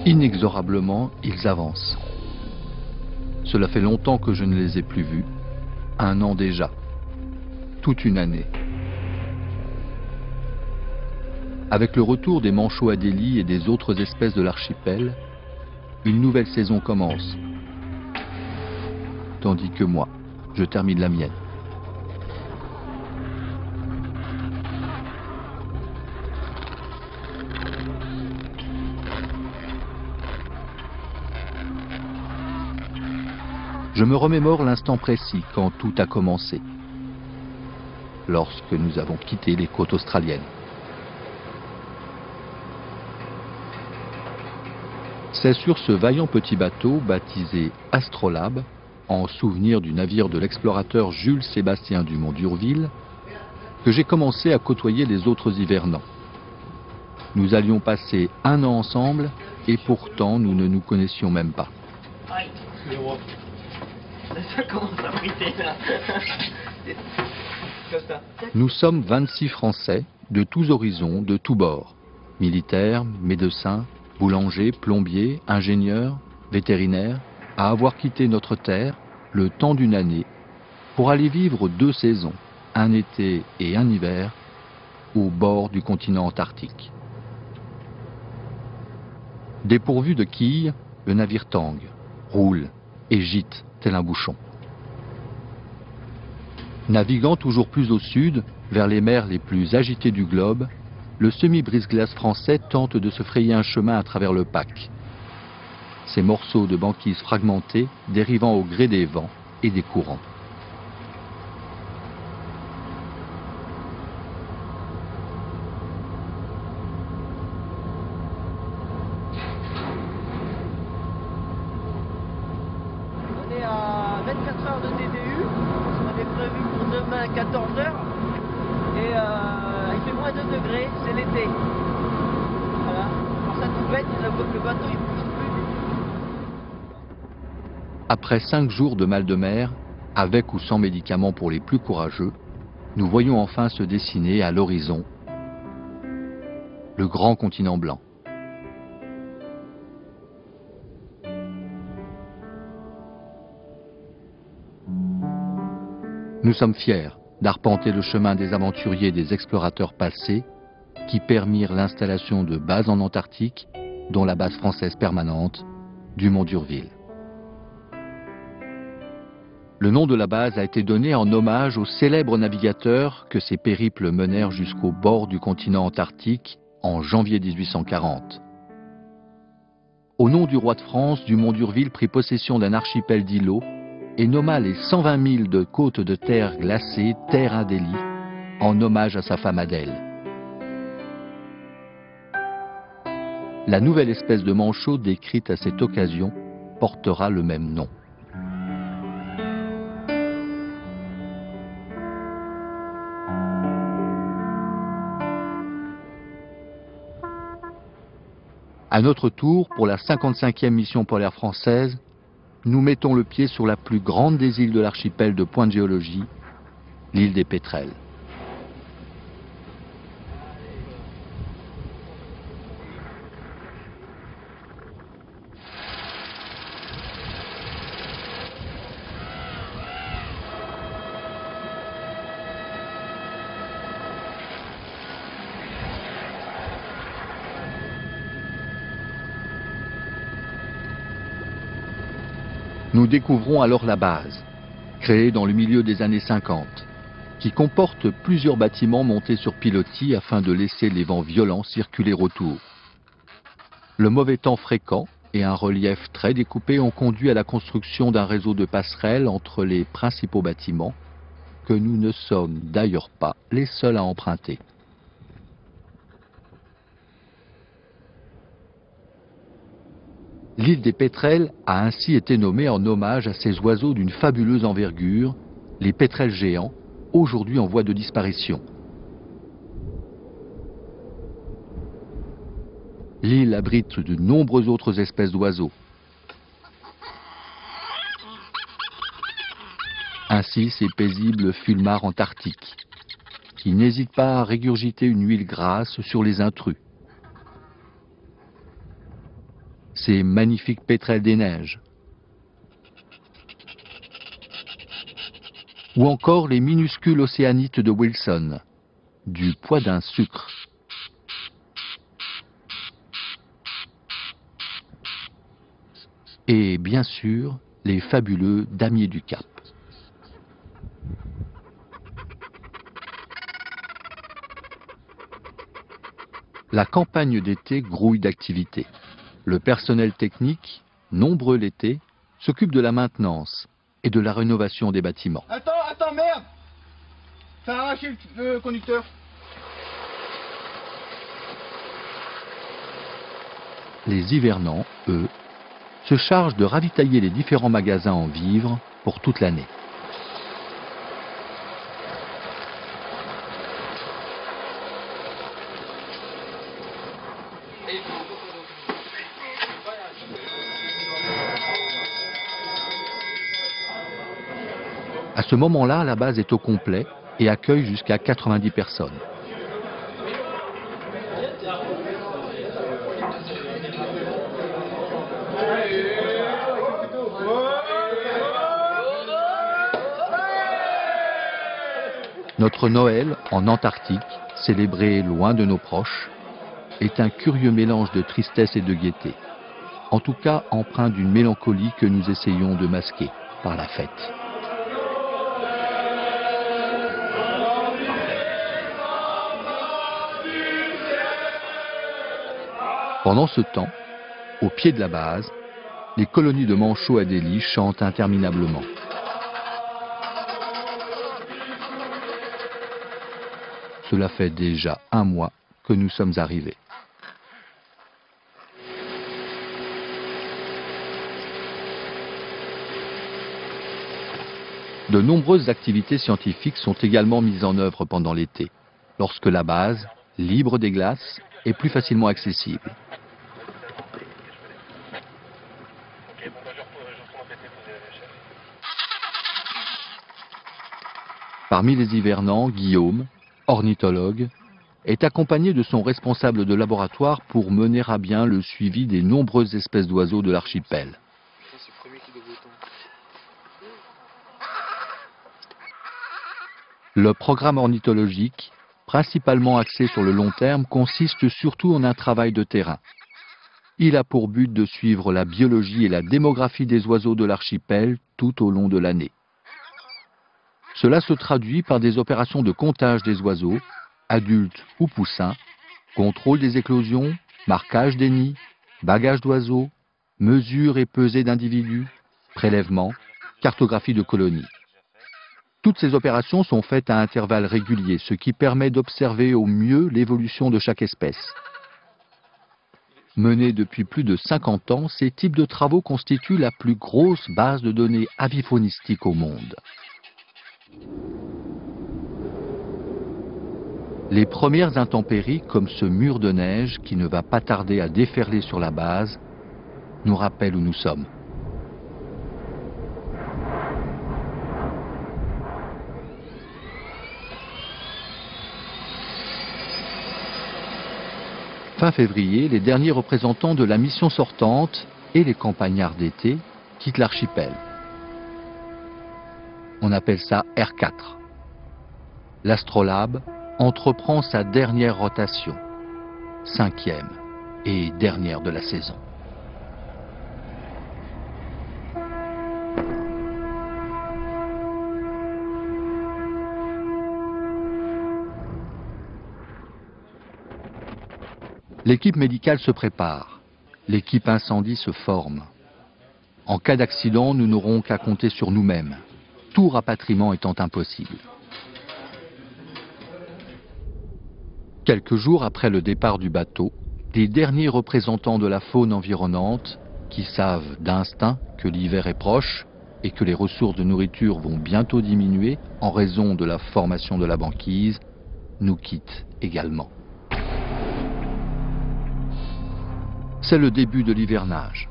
Inexorablement, ils avancent. Cela fait longtemps que je ne les ai plus vus. 1 an déjà. Toute une année. Avec le retour des manchots Adélie et des autres espèces de l'archipel, une nouvelle saison commence. Tandis que moi, je termine la mienne. Je me remémore l'instant précis quand tout a commencé, lorsque nous avons quitté les côtes australiennes. C'est sur ce vaillant petit bateau baptisé Astrolabe, en souvenir du navire de l'explorateur Jules Sébastien Dumont d'Urville, que j'ai commencé à côtoyer les autres hivernants. Nous allions passer 1 an ensemble et pourtant nous ne nous connaissions même pas. Ça commence à friter là. Nous sommes 26 Français, de tous horizons, de tous bords. Militaires, médecins, boulangers, plombiers, ingénieurs, vétérinaires, à avoir quitté notre terre, le temps d'une année, pour aller vivre 2 saisons, un été et un hiver, au bord du continent antarctique. Dépourvu de quilles, le navire tangue, roule et gîte tel un bouchon. Naviguant toujours plus au sud, vers les mers les plus agitées du globe, le semi-brise-glace français tente de se frayer un chemin à travers le pack. Ces morceaux de banquise fragmentés dérivant au gré des vents et des courants. On est à 24 heures de TDU, on avait prévu pour demain 14 heures et il fait moins 2 degrés, c'est l'été. Voilà, quand ça tout bête, le bateau il bouge plus. Après 5 jours de mal de mer, avec ou sans médicaments pour les plus courageux, nous voyons enfin se dessiner à l'horizon le grand continent blanc. Nous sommes fiers d'arpenter le chemin des aventuriers et des explorateurs passés qui permirent l'installation de bases en Antarctique, dont la base française permanente, Dumont d'Urville. Le nom de la base a été donné en hommage aux célèbres navigateurs que ces périples menèrent jusqu'au bord du continent antarctique en janvier 1840. Au nom du roi de France, Dumont d'Urville prit possession d'un archipel d'îlots et nomma les 120 milles de côtes de terre glacée Terre Adélie, en hommage à sa femme Adèle. La nouvelle espèce de manchot décrite à cette occasion portera le même nom. À notre tour, pour la 55e mission polaire française, nous mettons le pied sur la plus grande des îles de l'archipel de Point de Géologie, l'île des Pétrels. Nous découvrons alors la base, créée dans le milieu des années 50, qui comporte plusieurs bâtiments montés sur pilotis afin de laisser les vents violents circuler autour. Le mauvais temps fréquent et un relief très découpé ont conduit à la construction d'un réseau de passerelles entre les principaux bâtiments, que nous ne sommes d'ailleurs pas les seuls à emprunter. L'île des Pétrels a ainsi été nommée en hommage à ces oiseaux d'une fabuleuse envergure, les pétrels géants, aujourd'hui en voie de disparition. L'île abrite de nombreuses autres espèces d'oiseaux. Ainsi ces paisibles fulmars antarctiques, qui n'hésitent pas à régurgiter une huile grasse sur les intrus. ces magnifiques pétrels des neiges. Ou encore les minuscules océanites de Wilson, du poids d'un sucre. Et bien sûr, les fabuleux damiers du Cap. La campagne d'été grouille d'activités. Le personnel technique, nombreux l'été, s'occupe de la maintenance et de la rénovation des bâtiments. Attends, merde! Ça a arraché le conducteur. Les hivernants, eux, se chargent de ravitailler les différents magasins en vivres pour toute l'année. À ce moment-là, la base est au complet et accueille jusqu'à 90 personnes. Notre Noël en Antarctique, célébré loin de nos proches, est un curieux mélange de tristesse et de gaieté. En tout cas, empreint d'une mélancolie que nous essayons de masquer par la fête. Pendant ce temps, au pied de la base, les colonies de manchots Adélie chantent interminablement. Cela fait déjà un mois que nous sommes arrivés. De nombreuses activités scientifiques sont également mises en œuvre pendant l'été, lorsque la base, libre des glaces, est plus facilement accessible. Parmi les hivernants, Guillaume, ornithologue, est accompagné de son responsable de laboratoire pour mener à bien le suivi des nombreuses espèces d'oiseaux de l'archipel. Le programme ornithologique, principalement axé sur le long terme, consiste surtout en un travail de terrain. Il a pour but de suivre la biologie et la démographie des oiseaux de l'archipel tout au long de l'année. Cela se traduit par des opérations de comptage des oiseaux, adultes ou poussins, contrôle des éclosions, marquage des nids, bagage d'oiseaux, mesure et pesée d'individus, prélèvement, cartographie de colonies. Toutes ces opérations sont faites à intervalles réguliers, ce qui permet d'observer au mieux l'évolution de chaque espèce. Menés depuis plus de 50 ans, ces types de travaux constituent la plus grosse base de données avifaunistiques au monde. Les premières intempéries, comme ce mur de neige qui ne va pas tarder à déferler sur la base, nous rappellent où nous sommes. Fin février, les derniers représentants de la mission sortante et les campagnards d'été quittent l'archipel. On appelle ça R4. L'astrolabe entreprend sa dernière rotation, 5e et dernière de la saison. L'équipe médicale se prépare, l'équipe incendie se forme. En cas d'accident, nous n'aurons qu'à compter sur nous-mêmes, tout rapatriement étant impossible. Quelques jours après le départ du bateau, les derniers représentants de la faune environnante, qui savent d'instinct que l'hiver est proche et que les ressources de nourriture vont bientôt diminuer en raison de la formation de la banquise, nous quittent également. C'est le début de l'hivernage.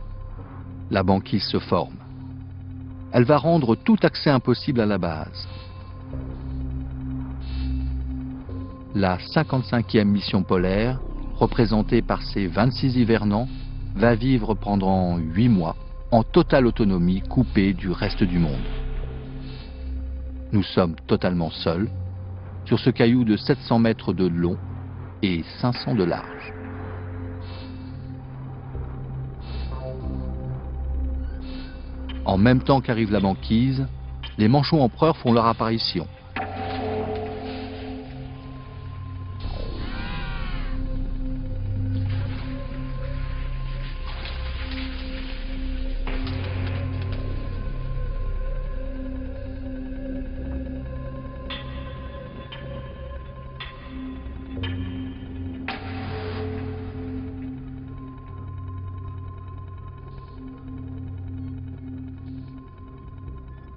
La banquise se forme. Elle va rendre tout accès impossible à la base. La 55e mission polaire, représentée par ses 26 hivernants, va vivre pendant 8 mois en totale autonomie, coupé du reste du monde. Nous sommes totalement seuls sur ce caillou de 700 mètres de long et 500 de large. En même temps qu'arrive la banquise, les manchots empereurs font leur apparition.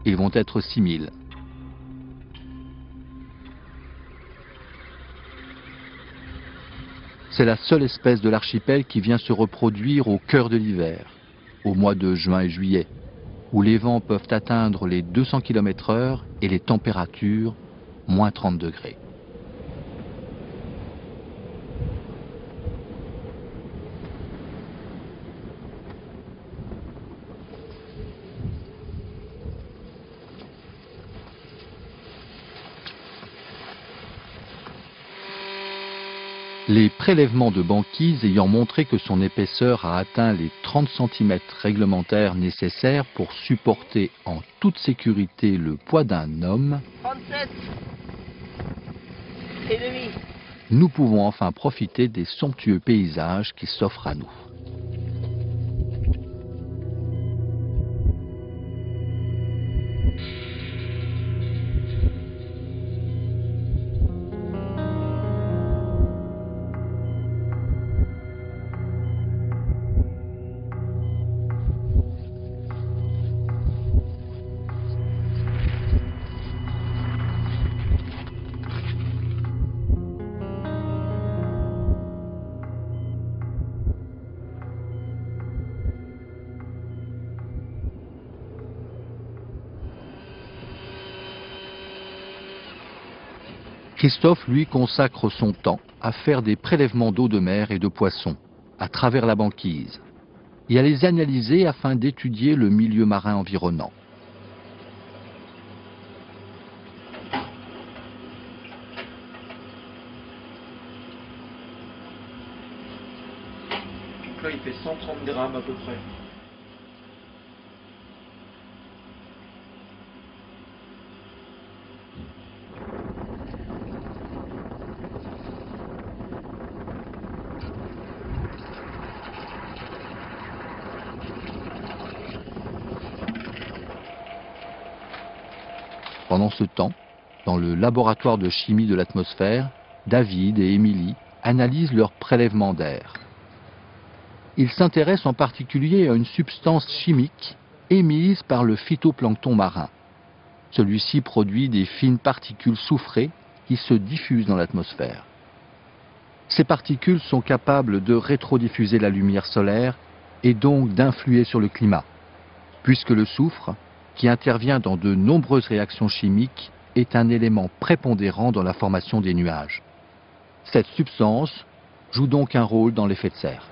Ils vont être 6000. C'est la seule espèce de l'archipel qui vient se reproduire au cœur de l'hiver, au mois de juin et juillet, où les vents peuvent atteindre les 200 km/h et les températures moins 30 degrés. Les prélèvements de banquise ayant montré que son épaisseur a atteint les 30 cm réglementaires nécessaires pour supporter en toute sécurité le poids d'un homme, 37 et demi. Nous pouvons enfin profiter des somptueux paysages qui s'offrent à nous. Christophe, lui, consacre son temps à faire des prélèvements d'eau de mer et de poissons à travers la banquise et à les analyser afin d'étudier le milieu marin environnant. Donc là, il fait 130 grammes à peu près. Pendant ce temps, dans le laboratoire de chimie de l'atmosphère, David et Émilie analysent leur prélèvement d'air. Ils s'intéressent en particulier à une substance chimique émise par le phytoplancton marin. Celui-ci produit des fines particules soufrées qui se diffusent dans l'atmosphère. Ces particules sont capables de rétrodiffuser la lumière solaire et donc d'influer sur le climat, puisque le soufre, qui intervient dans de nombreuses réactions chimiques, est un élément prépondérant dans la formation des nuages. Cette substance joue donc un rôle dans l'effet de serre.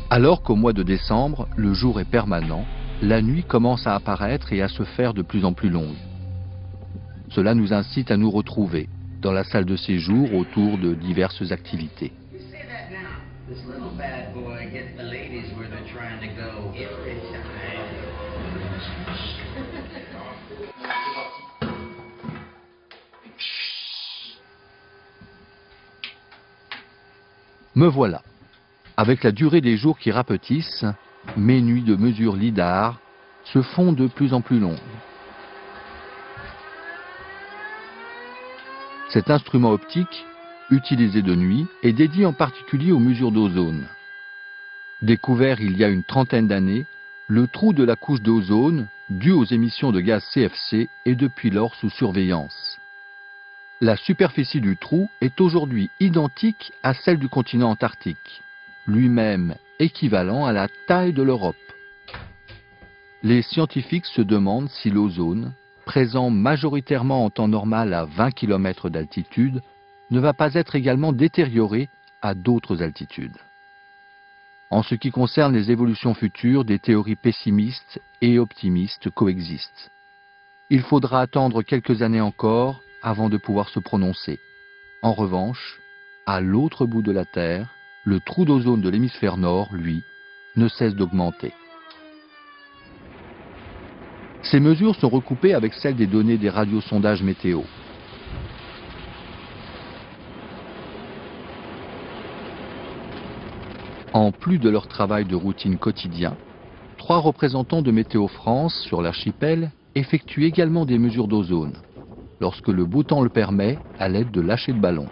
Alors qu'au mois de décembre, le jour est permanent, la nuit commence à apparaître et à se faire de plus en plus longue. Cela nous incite à nous retrouver dans la salle de séjour autour de diverses activités. Me voilà. Avec la durée des jours qui rapetissent, mes nuits de mesure lidar se font de plus en plus longues. Cet instrument optique, utilisé de nuit, est dédié en particulier aux mesures d'ozone. Découvert il y a une trentaine d'années, le trou de la couche d'ozone, dû aux émissions de gaz CFC, est depuis lors sous surveillance. La superficie du trou est aujourd'hui identique à celle du continent antarctique, lui-même équivalent à la taille de l'Europe. Les scientifiques se demandent si l'ozone, présent majoritairement en temps normal à 20 km d'altitude, ne va pas être également détérioré à d'autres altitudes. En ce qui concerne les évolutions futures, des théories pessimistes et optimistes coexistent. Il faudra attendre quelques années encore avant de pouvoir se prononcer. En revanche, à l'autre bout de la Terre, le trou d'ozone de l'hémisphère nord, lui, ne cesse d'augmenter. Ces mesures sont recoupées avec celles des données des radiosondages météo. En plus de leur travail de routine quotidien, 3 représentants de Météo France sur l'archipel effectuent également des mesures d'ozone, lorsque le beau temps le permet, à l'aide de lâchers de ballons.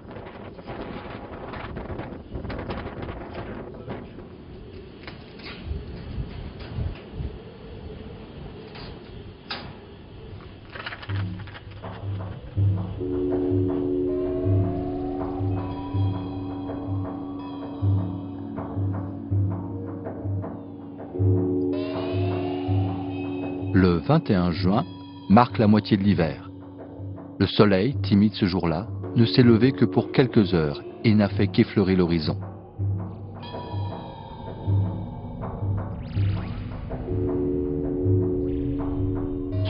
Le 21 juin marque la moitié de l'hiver. Le soleil, timide ce jour-là, ne s'est levé que pour quelques heures et n'a fait qu'effleurer l'horizon.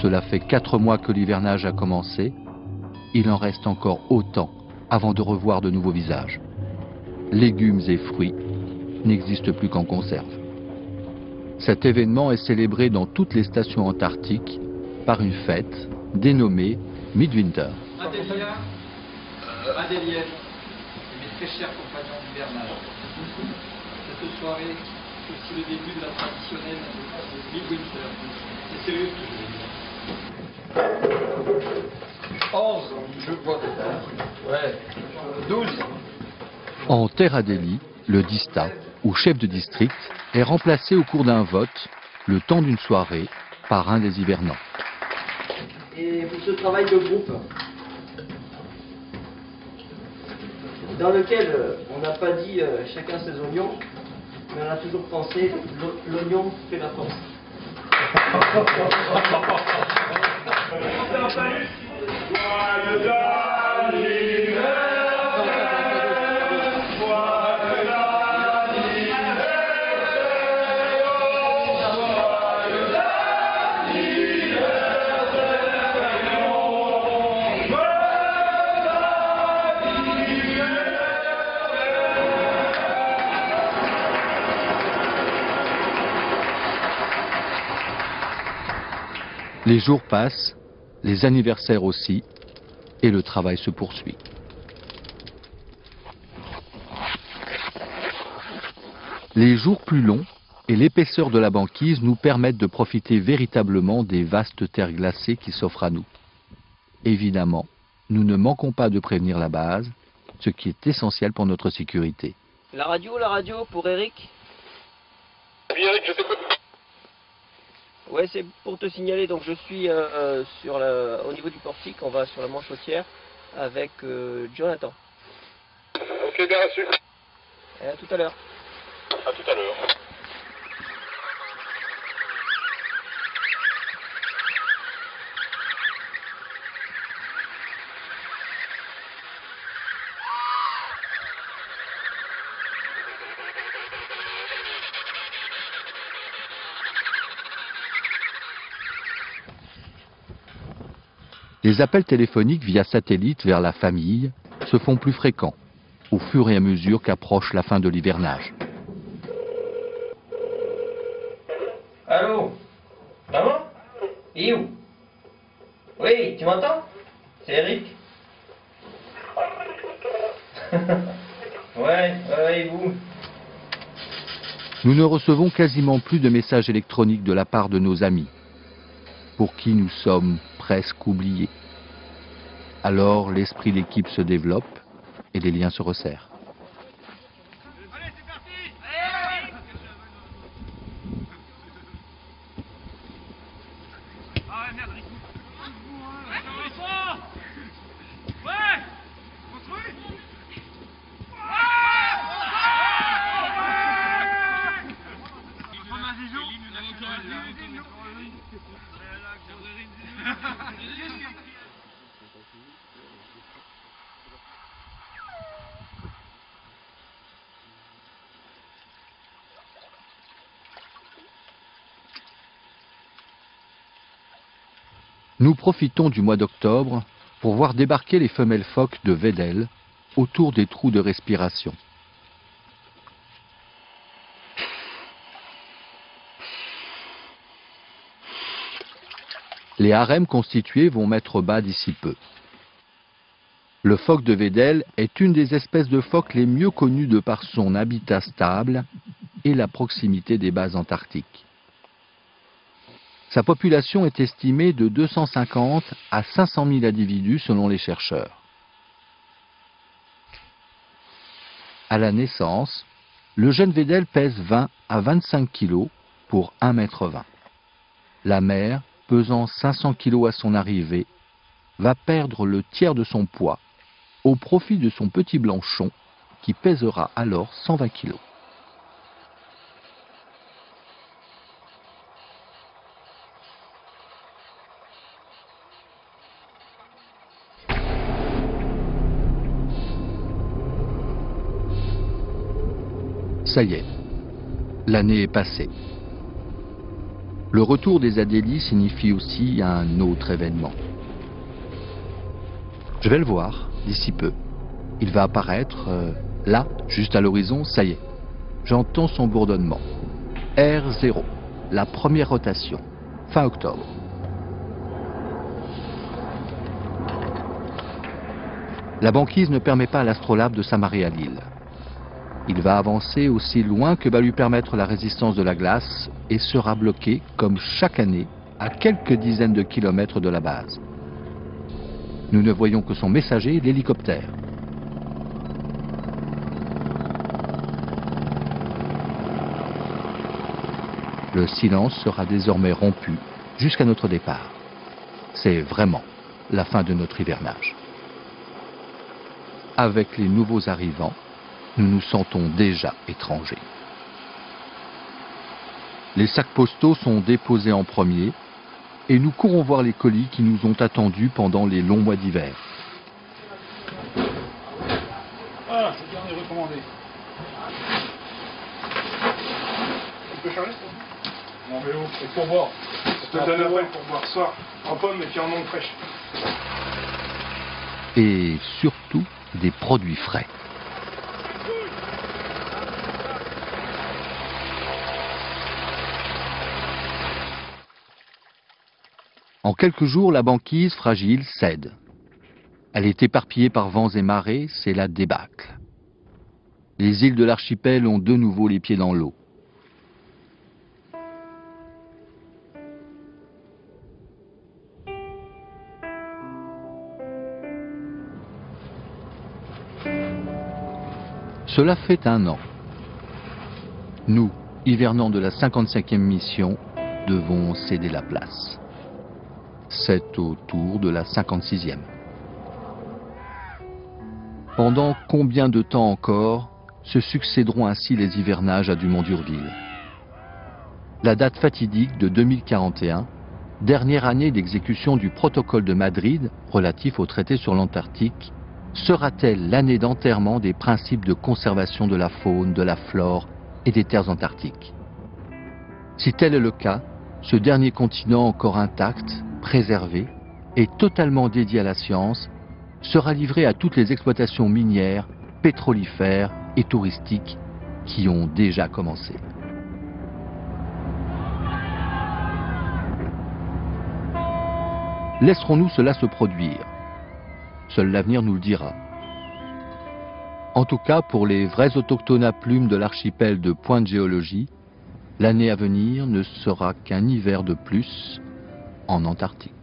Cela fait 4 mois que l'hivernage a commencé. Il en reste encore autant avant de revoir de nouveaux visages. Légumes et fruits n'existent plus qu'en conserve. Cet événement est célébré dans toutes les stations antarctiques par une fête dénommée Midwinter. Adélia, Adélienne, mes très chers compagnons d'hivernage. Cette soirée est aussi le début de la traditionnelle Midwinter. C'est sérieux ce que je veux dire. 11, je vois déjà. Ouais. 12. En Terre Adélie, le Dista, ou chef de district, est remplacé au cours d'un vote, le temps d'une soirée, par un des hivernants. Et pour ce travail de groupe, dans lequel on n'a pas dit chacun ses oignons, mais on a toujours pensé l'oignon fait la force. Les jours passent, les anniversaires aussi, et le travail se poursuit. Les jours plus longs et l'épaisseur de la banquise nous permettent de profiter véritablement des vastes terres glacées qui s'offrent à nous. Évidemment, nous ne manquons pas de prévenir la base, ce qui est essentiel pour notre sécurité. La radio pour Eric. Oui, Eric, je t'écoute. Ouais, c'est pour te signaler, donc je suis au niveau du portique, on va sur la Manchotière avec Jonathan. Ok, bien reçu. Et à tout à l'heure. À tout à l'heure. Les appels téléphoniques via satellite vers la famille se font plus fréquents, au fur et à mesure qu'approche la fin de l'hivernage. Allô? Maman? Et où? Oui, tu m'entends? C'est Eric. Ouais, et vous? Nous ne recevons quasiment plus de messages électroniques de la part de nos amis, pour qui nous sommes presque oubliés. Alors l'esprit d'équipe se développe et les liens se resserrent. Allez, c'est parti! Ah merde, Rico. Ouais! Nous profitons du mois d'octobre pour voir débarquer les femelles phoques de Weddell autour des trous de respiration. Les harems constitués vont mettre bas d'ici peu. Le phoque de Weddell est une des espèces de phoques les mieux connues de par son habitat stable et la proximité des bases antarctiques. Sa population est estimée de 250 à 500 000 individus selon les chercheurs. À la naissance, le jeune Weddell pèse 20 à 25 kg pour 1,20 m. La mère, pesant 500 kg à son arrivée, va perdre le tiers de son poids au profit de son petit blanchon qui pèsera alors 120 kg. Ça y est, l'année est passée. Le retour des Adélies signifie aussi un autre événement. Je vais le voir d'ici peu. Il va apparaître là, juste à l'horizon, ça y est. J'entends son bourdonnement. R0, la première rotation, fin octobre. La banquise ne permet pas à l'astrolabe de s'amarrer à l'île. Il va avancer aussi loin que va lui permettre la résistance de la glace et sera bloqué, comme chaque année, à quelques dizaines de kilomètres de la base. Nous ne voyons que son messager, l'hélicoptère. Le silence sera désormais rompu jusqu'à notre départ. C'est vraiment la fin de notre hivernage. Avec les nouveaux arrivants, nous nous sentons déjà étrangers. Les sacs postaux sont déposés en premier et nous courons voir les colis qui nous ont attendus pendant les longs mois d'hiver. Voilà, c'est le dernier recommandé. Tu peux charger ça? Non mais oh, c'est pour boire. Je te donne après pour boire ce soir. En pomme et puis en mangue fraîche. Et surtout des produits frais. En quelques jours, la banquise fragile cède. Elle est éparpillée par vents et marées, c'est la débâcle. Les îles de l'archipel ont de nouveau les pieds dans l'eau. Cela fait 1 an. Nous, hivernants de la 55e mission, devons céder la place. C'est au tour de la 56e. Pendant combien de temps encore se succéderont ainsi les hivernages à Dumont-d'Urville? La date fatidique de 2041, dernière année d'exécution du protocole de Madrid relatif au traité sur l'Antarctique, sera-t-elle l'année d'enterrement des principes de conservation de la faune, de la flore et des terres antarctiques? Si tel est le cas, ce dernier continent encore intact, préservé et totalement dédié à la science, sera livré à toutes les exploitations minières, pétrolifères et touristiques qui ont déjà commencé. Laisserons-nous cela se produire? Seul l'avenir nous le dira. En tout cas, pour les vrais autochtones à plumes de l'archipel de Pointe Géologie, l'année à venir ne sera qu'un hiver de plus en Antarctique.